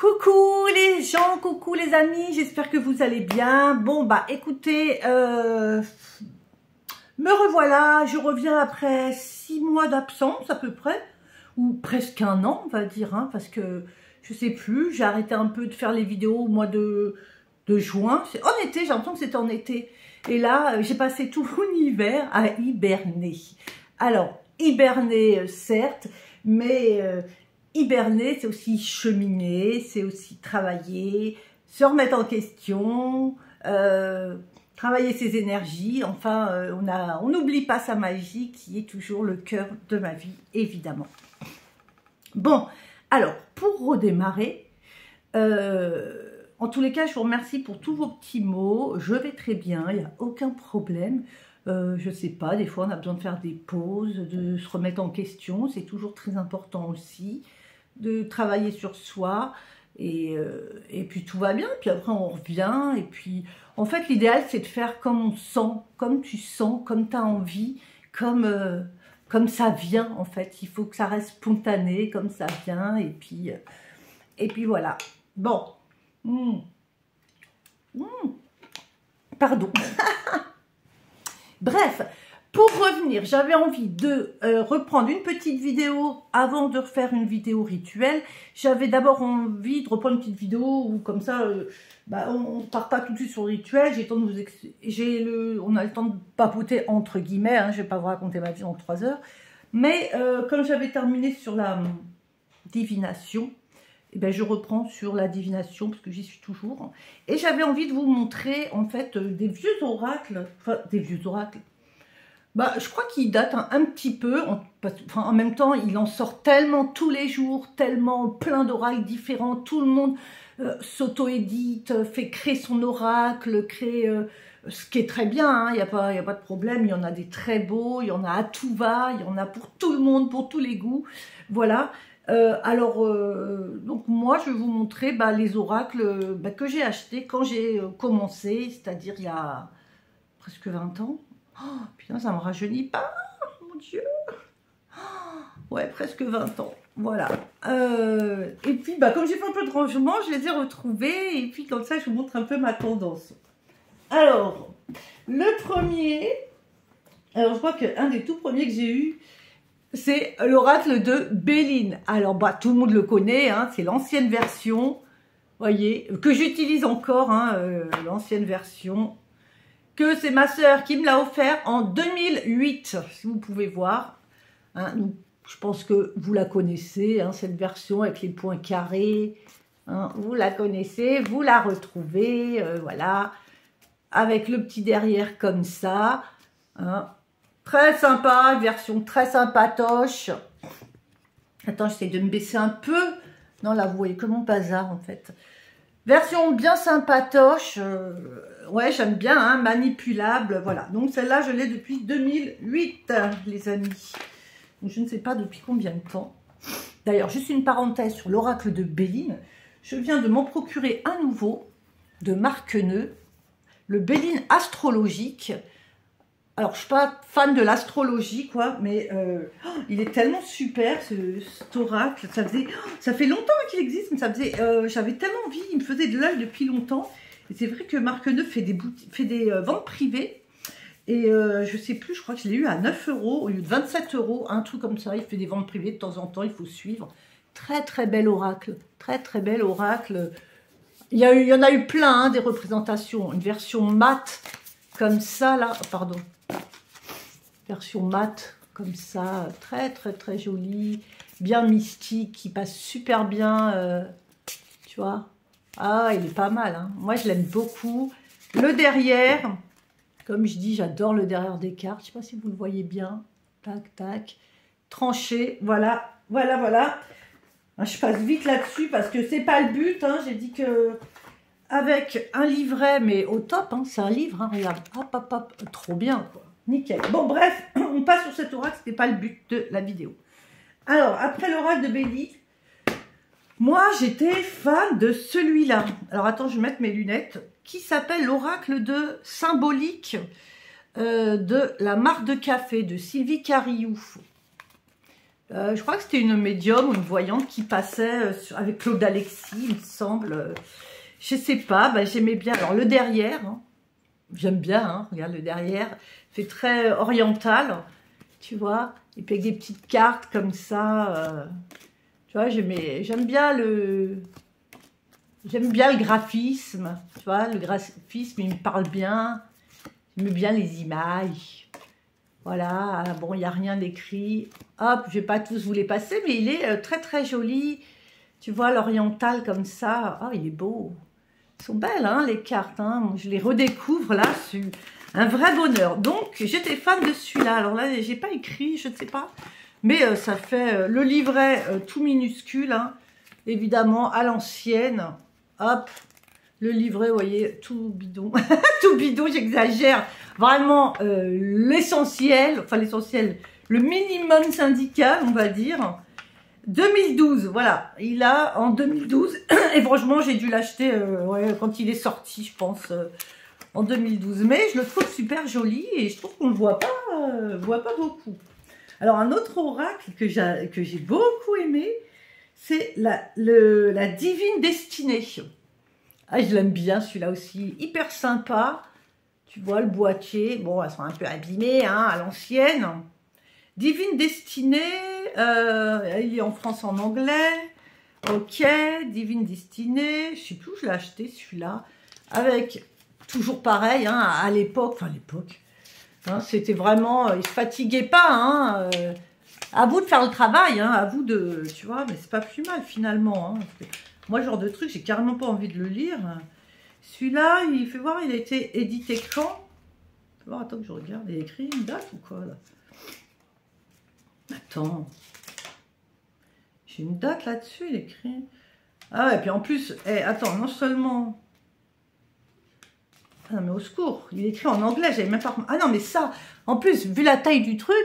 Coucou les gens, coucou les amis, j'espère que vous allez bien. Bon bah écoutez, me revoilà, je reviens après 6 mois d'absence à peu près, ou presque un an on va dire, hein, parce que je sais plus, j'ai arrêté un peu de faire les vidéos au mois de juin. C'est en été, j'ai l'impression que c'était en été. Et là, j'ai passé tout mon hiver à hiberner. Alors, hiberner certes, mais hiberner, c'est aussi cheminer, c'est aussi travailler, se remettre en question, travailler ses énergies. Enfin, on n'oublie pas sa magie qui est toujours le cœur de ma vie, évidemment. Bon, alors, pour redémarrer, en tous les cas, je vous remercie pour tous vos petits mots. Je vais très bien, il n'y a aucun problème. Je sais pas, des fois on a besoin de faire des pauses, de se remettre en question. C'est toujours très important aussi, de travailler sur soi. Et puis tout va bien, puis après on revient. Et puis en fait l'idéal c'est de faire comme on sent, comme tu sens, comme tu as envie, comme ça vient en fait. Il faut que ça reste spontané, comme ça vient. Et puis voilà. Bon. Pardon. Bref, pour revenir, j'avais envie de reprendre une petite vidéo avant de refaire une vidéo rituelle. J'avais d'abord envie de reprendre une petite vidéo où comme ça, on ne part pas tout de suite sur le rituel. J'ai le temps de on a le temps de papoter entre guillemets. Hein, je ne vais pas vous raconter ma vie en 3 heures. Mais comme j'avais terminé sur la divination, eh bien, je reprends sur la divination parce que j'y suis toujours. Et j'avais envie de vous montrer en fait des vieux oracles. Enfin, des vieux oracles. Bah, je crois qu'ils datent un petit peu. En même temps, il en sort tellement tous les jours, tellement plein d'oracles différents. Tout le monde s'auto-édite, fait créer son oracle, ce qui est très bien. Hein, il n'y a pas de problème. Il y en a des très beaux, il y en a à tout va, il y en a pour tout le monde, pour tous les goûts. Voilà. Donc moi je vais vous montrer les oracles que j'ai achetés quand j'ai commencé, c'est-à-dire il y a presque 20 ans. Oh, putain, ça me rajeunit pas, mon Dieu. Oh, ouais, presque 20 ans, voilà. Et puis comme j'ai fait un peu de rangement, je les ai retrouvés et puis comme ça je vous montre un peu ma tendance. Alors, le premier, alors je crois qu'un des tout premiers que j'ai eu, c'est l'oracle de Béline. Alors, tout le monde le connaît, hein, c'est l'ancienne version, voyez, que j'utilise encore, hein, l'ancienne version, que c'est ma sœur qui me l'a offert en 2008, si vous pouvez voir. Hein, donc, je pense que vous la connaissez, hein, cette version avec les points carrés. Hein, vous la connaissez, vous la retrouvez, voilà, avec le petit derrière comme ça, hein. Très sympa, version très sympatoche. Attends, j'essaie de me baisser un peu. Non, là, vous voyez comme mon bazar, en fait. Version bien sympatoche. Ouais, j'aime bien, hein, manipulable. Voilà, donc celle-là, je l'ai depuis 2008, les amis. Donc, je ne sais pas depuis combien de temps. D'ailleurs, juste une parenthèse sur l'oracle de Béline. Je viens de m'en procurer un nouveau de Marqueneux, le Béline astrologique. Alors, je ne suis pas fan de l'astrologie, quoi, mais il est tellement super, cet oracle. Ça fait longtemps qu'il existe, mais j'avais tellement envie, il me faisait de l'œil depuis longtemps. Et c'est vrai que Marqueneux fait des ventes privées. Et je ne sais plus, je crois que je l'ai eu à 9 € au lieu de 27 €, un truc comme ça. Il fait des ventes privées de temps en temps, il faut suivre. Très, très bel oracle. Très, très bel oracle. Il y en a eu plein, hein, des représentations. Une version mate, comme ça, là. Pardon. Version mate, comme ça, très très très jolie, bien mystique, qui passe super bien, tu vois. Ah, il est pas mal, hein. Moi je l'aime beaucoup. Le derrière, comme je dis, j'adore le derrière des cartes, je sais pas si vous le voyez bien, tac tac, tranché, voilà, voilà, voilà. Je passe vite là-dessus parce que c'est pas le but, hein. J'ai dit que avec un livret, mais au top, hein, c'est un livre, hein, regarde, hop hop hop, trop bien, quoi. Nickel. Bon, bref, on passe sur cet oracle, ce n'était pas le but de la vidéo. Alors, après l'oracle de Béline, moi, j'étais fan de celui-là. Alors, attends, je vais mettre mes lunettes. Qui s'appelle l'oracle de symbolique de la marque de café de Sylvie Carrioux. Je crois que c'était une médium ou une voyante qui passait avec Claude Alexis, il me semble. Je sais pas, bah, j'aimais bien. Alors le derrière, hein, j'aime bien, hein, regarde le derrière, fait très oriental, tu vois. Et puis avec des petites cartes comme ça, tu vois, j'aime bien le graphisme, tu vois, le graphisme, il me parle bien. J'aime bien les images. Voilà, bon, il n'y a rien d'écrit. Hop, je ne vais pas tous vous les passer, mais il est très très joli. Tu vois, l'oriental comme ça. Oh, il est beau. Ils sont belles, hein, les cartes. Hein. Je les redécouvre là. C'est un vrai bonheur. Donc, j'étais fan de celui-là. Alors là, j'ai pas écrit, je ne sais pas. Mais ça fait le livret tout minuscule. Hein. Évidemment, à l'ancienne. Hop, le livret, vous voyez, tout bidon. Tout bidon, j'exagère. Vraiment, l'essentiel, enfin l'essentiel, le minimum syndical, on va dire. 2012, voilà. Il a en 2012. Et franchement, j'ai dû l'acheter ouais, quand il est sorti, je pense, en 2012. Mais je le trouve super joli et je trouve qu'on ne le voit pas beaucoup. Alors, un autre oracle que j'ai beaucoup aimé, c'est la Divine Destinée. Ah, je l'aime bien, celui-là aussi. Hyper sympa. Tu vois, le boîtier. Bon, elles sont un peu abîmées, hein, à l'ancienne. Divine Destinée. Il est en France en anglais. Ok. Divine Destinée. Je sais plus où je l'ai acheté, celui-là. Avec, toujours pareil, hein, à l'époque. Enfin, l'époque. Hein, c'était vraiment... il ne se fatiguait pas, hein. À vous de faire le travail, hein. À vous de... Tu vois, mais c'est pas plus mal, finalement, hein. Moi, ce genre de truc, j'ai carrément pas envie de le lire. Celui-là, il fait voir, il a été édité quand? Alors, attends que je regarde. Il y a écrit une date ou quoi, là? Attends. J'ai une date là-dessus, il est écrit. Ah ouais, et puis en plus, attends, non seulement... Ah non, mais au secours, il est écrit en anglais, j'avais même pas... Ah non, mais ça, en plus, vu la taille du truc,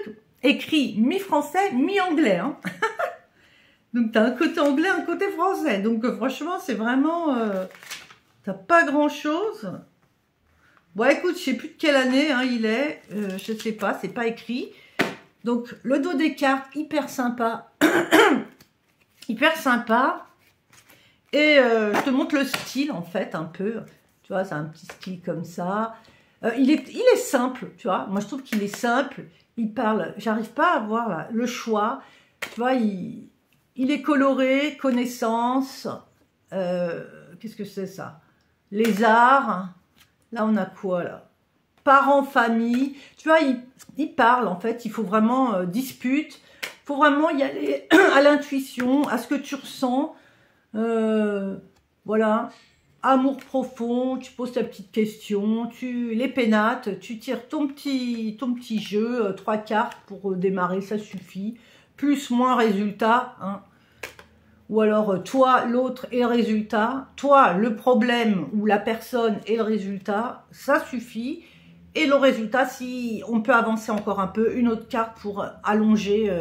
écrit mi-français, mi-anglais, hein. Donc, tu as un côté anglais, un côté français. Donc, franchement, c'est vraiment... t'as pas grand-chose. Bon, écoute, je sais plus de quelle année hein, il est. Je sais pas, c'est pas écrit. Donc, le dos des cartes, hyper sympa. Hyper sympa. Et je te montre le style, en fait, un peu. Tu vois, c'est un petit style comme ça. Il est simple, tu vois. Moi, je trouve qu'il est simple. Il parle... J'arrive pas à voir là, le choix. Tu vois, il est coloré, connaissance. Qu'est-ce que c'est ça? Les arts. Là, on a quoi là? Parents, famille. Tu vois, il parle en fait. Il faut vraiment dispute. Il faut vraiment y aller à l'intuition, à ce que tu ressens. Voilà. Amour profond. Tu poses ta petite question. Tu les pénates. Tu tires ton petit jeu. 3 cartes pour démarrer, ça suffit. Plus, moins, résultat. Hein. Ou alors, toi, l'autre et le résultat. Toi, le problème ou la personne et le résultat. Ça suffit. Et le résultat, si on peut avancer encore un peu, une autre carte pour allonger,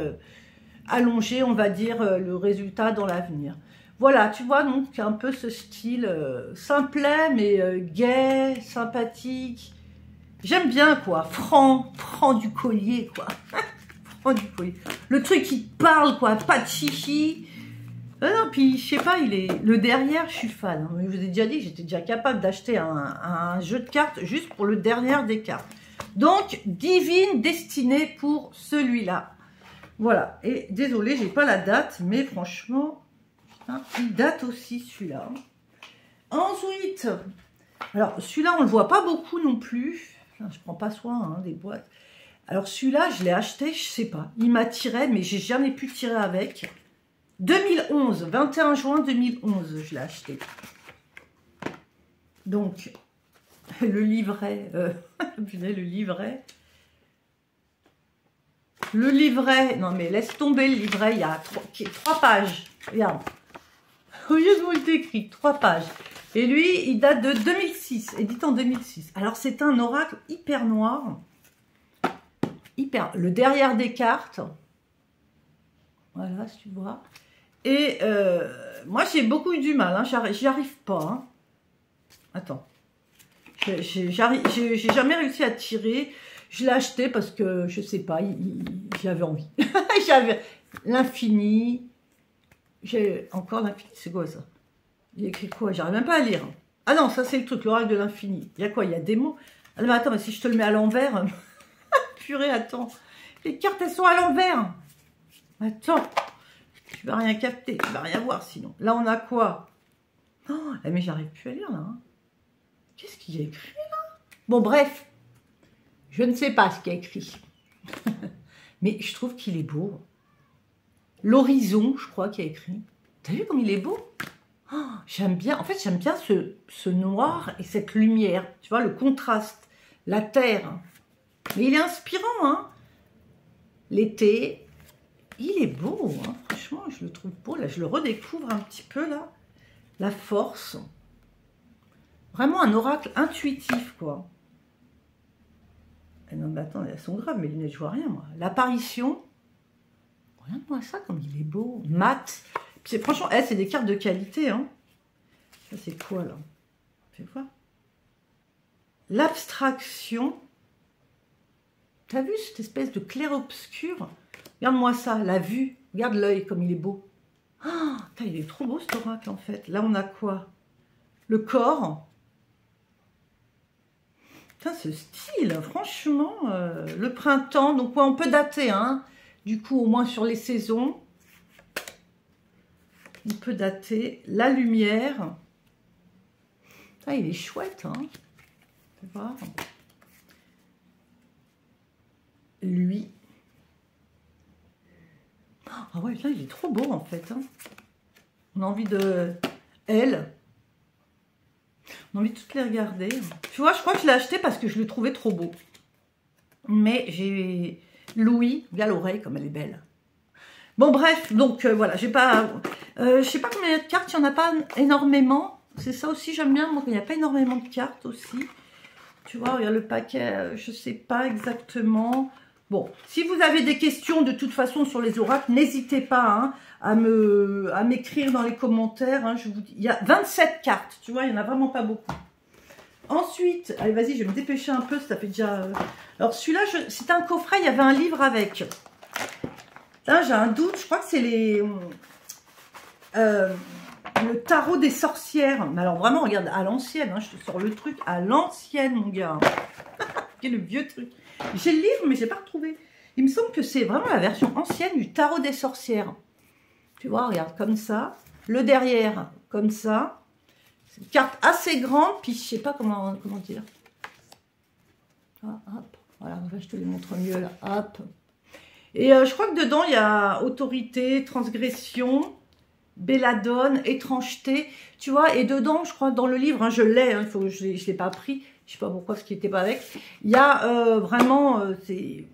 on va dire, le résultat dans l'avenir. Voilà, tu vois, donc un peu ce style simplet, mais gai, sympathique. J'aime bien, quoi. Franc du collier, quoi. Franc du collier. Le truc qui te parle, quoi. Pas de chichi. Non, puis je sais pas, le derrière, je suis fan. Je vous ai déjà dit que j'étais déjà capable d'acheter un jeu de cartes juste pour le derrière des cartes. Donc, Divine Destinée pour celui-là. Voilà. Et désolé, j'ai pas la date, mais franchement, putain, il date aussi celui-là. Ensuite, alors celui-là, on le voit pas beaucoup non plus. Enfin, je prends pas soin hein, des boîtes. Alors celui-là, je l'ai acheté, je sais pas. Il m'attirait, mais j'ai jamais pu tirer avec. 2011, 21 juin 2011, je l'ai acheté. Donc, le livret, le livret. Le livret, non mais laisse tomber le livret, il y a 3 pages. Regarde, au lieu de vous le décrire, 3 pages. Et lui, il date de 2006, édité en 2006. Alors, c'est un oracle hyper noir. Le derrière des cartes. Voilà, si tu vois. Et moi, j'ai beaucoup eu du mal. Hein, j'y arrive pas. Hein. Attends. J'ai jamais réussi à tirer. Je l'ai acheté parce que, je sais pas, j'avais envie. l'infini. J'ai encore l'infini, c'est quoi ça? Il y a écrit quoi? J'arrive même pas à lire. Ah non, ça c'est le truc, l'oracle de l'infini. Il y a quoi? Il y a des mots. Ah non, mais attends, mais si je te le mets à l'envers... Purée, attends. Les cartes, elles sont à l'envers. Attends. Tu vas rien capter, tu vas rien voir sinon. Là, on a quoi? Oh, mais j'arrive plus à lire là. Hein. Qu'est-ce qu'il y a écrit là? Bon, bref. Je ne sais pas ce qu'il y a écrit. Mais je trouve qu'il est beau. L'horizon, je crois qu'il y a écrit. T'as vu comme il est beau? Oh, j'aime bien. En fait, j'aime bien ce noir et cette lumière. Tu vois, le contraste. La terre. Mais il est inspirant, hein. L'été, il est beau, hein. Franchement, je le trouve beau. Là, je le redécouvre un petit peu, là. La force. Vraiment un oracle intuitif, quoi. Et non, mais attends, elles sont graves, mes lunettes, je vois rien, moi. L'apparition. Regarde-moi ça, comme il est beau. Mat. Franchement, c'est des cartes de qualité, hein. Ça, c'est quoi, là? Fais voir. L'abstraction. T'as vu cette espèce de clair-obscur? Regarde-moi ça, la vue. Regarde l'œil comme il est beau. Oh, il est trop beau cet oracle en fait. Là on a quoi? Le corps. Putain, ce style, franchement, le printemps. Donc ouais, on peut dater, hein. Du coup, au moins sur les saisons. On peut dater. La lumière. Ah, il est chouette, hein. Tu vois. Lui. Ah ouais, là, il est trop beau, en fait. Hein. On a envie de... Elle. On a envie de toutes les regarder. Tu vois, je crois que je l'ai acheté parce que je le trouvais trop beau. Mais j'ai... Louis, regarde l'oreille, comme elle est belle. Bon, bref, donc, voilà, j'ai pas... je sais pas combien il y a de cartes, il n'y en a pas énormément. C'est ça aussi, j'aime bien, moi, il n'y a pas énormément de cartes aussi. Tu vois, regarde le paquet, je sais pas exactement... Bon, si vous avez des questions de toute façon sur les oracles, n'hésitez pas hein, à m'écrire dans les commentaires. Hein, je vous dis, il y a 27 cartes, tu vois, il n'y en a vraiment pas beaucoup. Ensuite, allez, vas-y, je vais me dépêcher un peu, ça fait déjà... Alors, celui-là, c'était un coffret, il y avait un livre avec. Là, j'ai un doute, je crois que c'est le tarot des sorcières. Mais alors, vraiment, regarde, à l'ancienne, hein, je te sors le truc à l'ancienne, mon gars. Quel le vieux truc. J'ai le livre, mais je n'ai pas retrouvé. Il me semble que c'est vraiment la version ancienne du tarot des sorcières. Tu vois, regarde, comme ça. Le derrière, comme ça. C'est une carte assez grande, puis je ne sais pas comment dire. Ah, hop, voilà, je te les montre mieux là. Hop. Et je crois que dedans, il y a autorité, transgression, belladone, étrangeté. Tu vois, et dedans, je crois, dans le livre, hein, je l'ai, hein, je ne l'ai pas pris. Je ne sais pas pourquoi, ce qui n'était pas avec. Il y a vraiment, c'est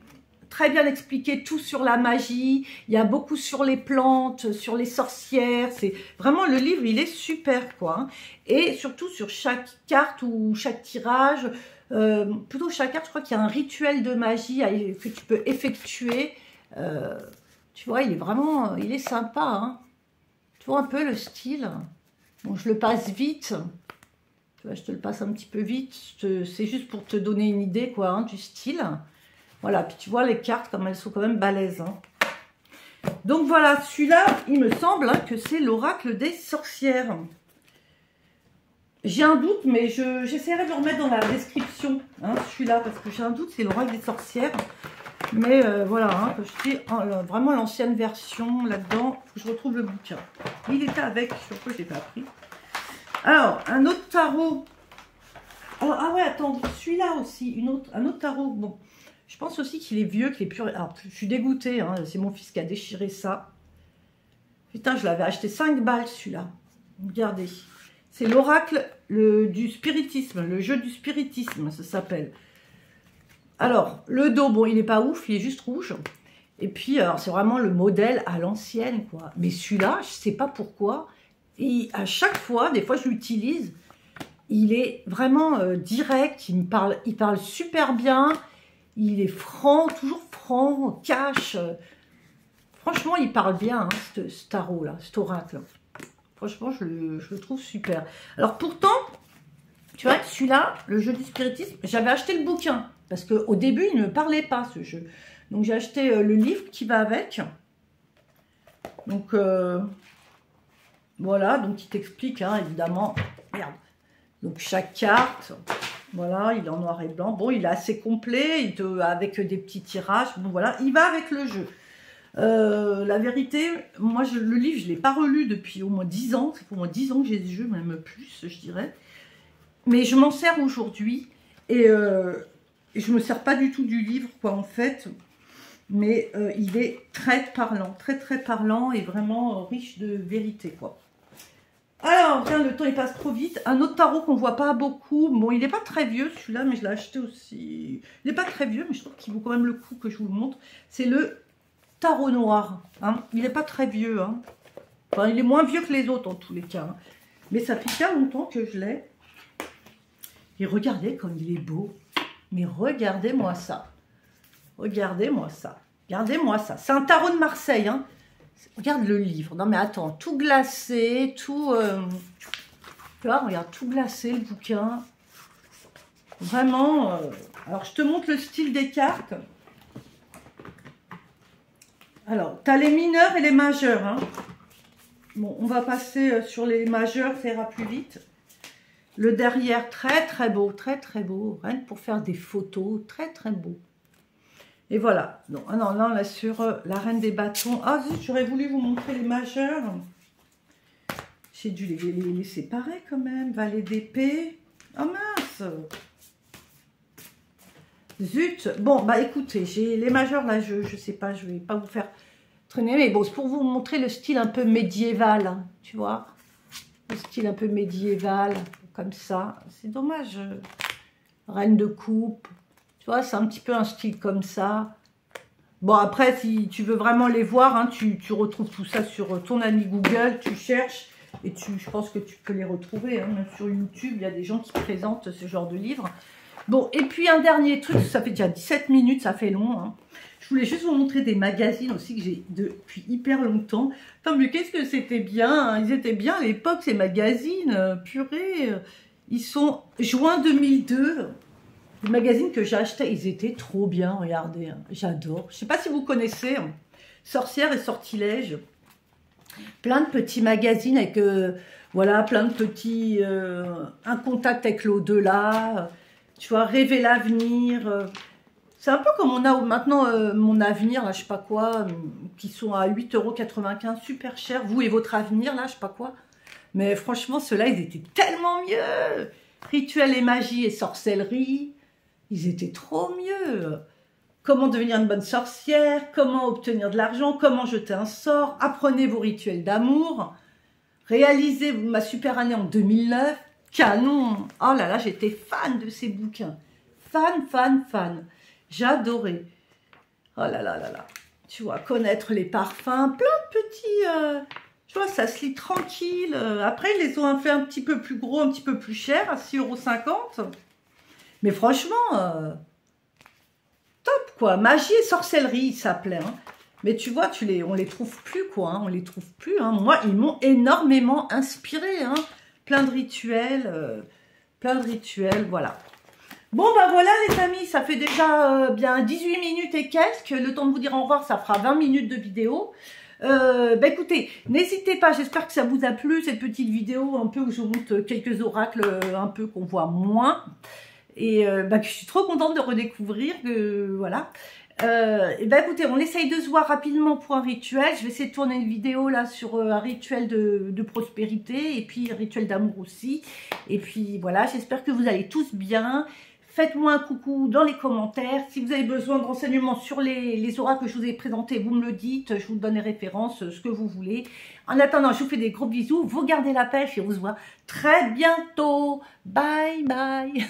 très bien expliqué, tout sur la magie. Il y a beaucoup sur les plantes, sur les sorcières. C'est vraiment, le livre, il est super, quoi. Hein. Et surtout, sur chaque carte ou chaque tirage, plutôt chaque carte, je crois qu'il y a un rituel de magie que tu peux effectuer. Tu vois, il est vraiment, il est sympa. Hein. Tu vois un peu le style. Bon, je le passe vite. Tu vois, je te le passe un petit peu vite. C'est juste pour te donner une idée, quoi, hein, du style. Voilà, puis tu vois les cartes, comme elles sont quand même balèzes. Hein. Donc voilà, celui-là, il me semble hein, que c'est l'oracle des sorcières. J'ai un doute, mais j'essaierai de le remettre dans la description, hein, celui-là, parce que j'ai un doute, c'est l'oracle des sorcières. Mais voilà, hein, je dis vraiment l'ancienne version là-dedans. Il faut que je retrouve le bouquin. Il était avec, sur quoi je l'ai pas pris. Alors, un autre tarot. Alors, ah ouais, attends, celui-là aussi, un autre tarot. Bon, je pense aussi qu'il est vieux, qu'il est plus... Alors, je suis dégoûtée, hein, c'est mon fils qui a déchiré ça. Putain, je l'avais acheté 5 balles, celui-là. Regardez. C'est l'oracle du spiritisme, le jeu du spiritisme, ça s'appelle. Alors, le dos, bon, il n'est pas ouf, il est juste rouge. Et puis, alors, c'est vraiment le modèle à l'ancienne, quoi. Mais celui-là, je ne sais pas pourquoi... Et à chaque fois, des fois je l'utilise, il est vraiment direct, il parle super bien, il est franc, toujours franc, cash. Franchement, il parle bien, hein, ce tarot-là, cet oracle. Franchement, je le trouve super. Alors pourtant, tu vois, celui-là, le jeu du spiritisme, j'avais acheté le bouquin, parce qu'au début, il ne me parlait pas, ce jeu. Donc j'ai acheté le livre qui va avec. Donc, voilà, donc il t'explique, hein, évidemment. Merde. Donc, chaque carte, voilà, il est en noir et blanc. Bon, il est assez complet, avec des petits tirages. Bon, voilà, il va avec le jeu. La vérité, moi, le livre, je ne l'ai pas relu depuis au moins 10 ans. C'est pour moi 10 ans que j'ai des jeux, même plus, je dirais. Mais je m'en sers aujourd'hui. Et je ne me sers pas du tout du livre, quoi, en fait. Mais il est très parlant, très parlant et vraiment riche de vérité, quoi. Alors, tiens, le temps il passe trop vite. Un autre tarot qu'on voit pas beaucoup. Bon, il n'est pas très vieux celui-là, mais je l'ai acheté aussi. Il n'est pas très vieux, mais je trouve qu'il vaut quand même le coup que je vous le montre. C'est le tarot noir. Hein. Il n'est pas très vieux. Hein. Enfin, il est moins vieux que les autres en tous les cas. Hein. Mais ça fait bien longtemps que je l'ai. Et regardez comme il est beau. Mais regardez-moi ça. Regardez-moi ça. Regardez-moi ça. C'est un tarot de Marseille. Hein. Regarde le livre. Non mais attends, tout glacé, tout... tu vois, regarde, tout glacé le bouquin. Vraiment... Alors, je te montre le style des cartes. Alors, tu as les mineurs et les majeurs. Hein. Bon, on va passer sur les majeurs, ça ira plus vite. Le derrière, très beau, très beau. Rien que pour faire des photos, très beau. Et voilà. Donc, ah non, là, on est sur la reine des bâtons. Ah, zut, j'aurais voulu vous montrer les majeurs. J'ai dû les séparer quand même. Valet d'épée. Oh mince. Zut. Bon, bah écoutez, j'ai les majeurs là, je sais pas, je vais pas vous faire traîner. Mais bon, c'est pour vous montrer le style un peu médiéval. Hein, tu vois. Le style un peu médiéval. Comme ça. C'est dommage. Reine de coupe. Tu vois, c'est un petit peu un style comme ça. Bon, après, si tu veux vraiment les voir, hein, tu retrouves tout ça sur ton ami Google, tu cherches, et je pense que tu peux les retrouver. Hein, même sur YouTube, il y a des gens qui présentent ce genre de livres. Bon, et puis un dernier truc, ça fait déjà 17 minutes, ça fait long. Hein. Je voulais juste vous montrer des magazines aussi que j'ai depuis hyper longtemps. Putain, mais qu'est-ce que c'était bien, hein. Ils étaient bien à l'époque, ces magazines, purée. Ils sont juin 2002. Les magazines que j'ai achetés, ils étaient trop bien, regardez, hein, j'adore. Je ne sais pas si vous connaissez, hein, Sorcières et Sortilèges. Plein de petits magazines avec, voilà, plein de petits, un contact avec l'au-delà, tu vois, rêver l'avenir. C'est un peu comme on a maintenant mon avenir, là, je sais pas quoi, qui sont à 8,95 €, super cher. Vous et votre avenir, là, je sais pas quoi. Mais franchement, ceux-là, ils étaient tellement mieux. Rituel et magie et sorcellerie. Ils étaient trop mieux. Comment devenir une bonne sorcière, comment obtenir de l'argent, comment jeter un sort, apprenez vos rituels d'amour, réalisez ma super année en 2009, canon. Oh là là, j'étais fan de ces bouquins. Fan. J'adorais. Oh là là là là. Tu vois, connaître les parfums, plein de petits... tu vois, ça se lit tranquille. Après, ils les ont fait un petit peu plus gros, un petit peu plus cher, à 6,50 €. Mais franchement, top quoi. Magie et sorcellerie, il s'appelait. Hein. Mais tu vois, on les trouve plus quoi. Hein. On les trouve plus. Hein. Moi, ils m'ont énormément inspiré. Hein. Plein de rituels, voilà. Bon, bah voilà les amis, ça fait déjà bien 18 minutes et quelques. Le temps de vous dire au revoir, ça fera 20 minutes de vidéo. Bah écoutez, n'hésitez pas, j'espère que ça vous a plu, cette petite vidéo un peu où je vous montre quelques oracles un peu qu'on voit moins. Et bah, je suis trop contente de redécouvrir, voilà. Et bah écoutez, on essaye de se voir rapidement pour un rituel. Je vais essayer de tourner une vidéo là sur un rituel de prospérité et puis un rituel d'amour aussi. Et puis voilà, j'espère que vous allez tous bien. Faites-moi un coucou dans les commentaires. Si vous avez besoin de renseignements sur les oracles que je vous ai présentés, vous me le dites. Je vous donne les références, ce que vous voulez. En attendant, je vous fais des gros bisous. Vous gardez la pêche et on se voit très bientôt. Bye bye.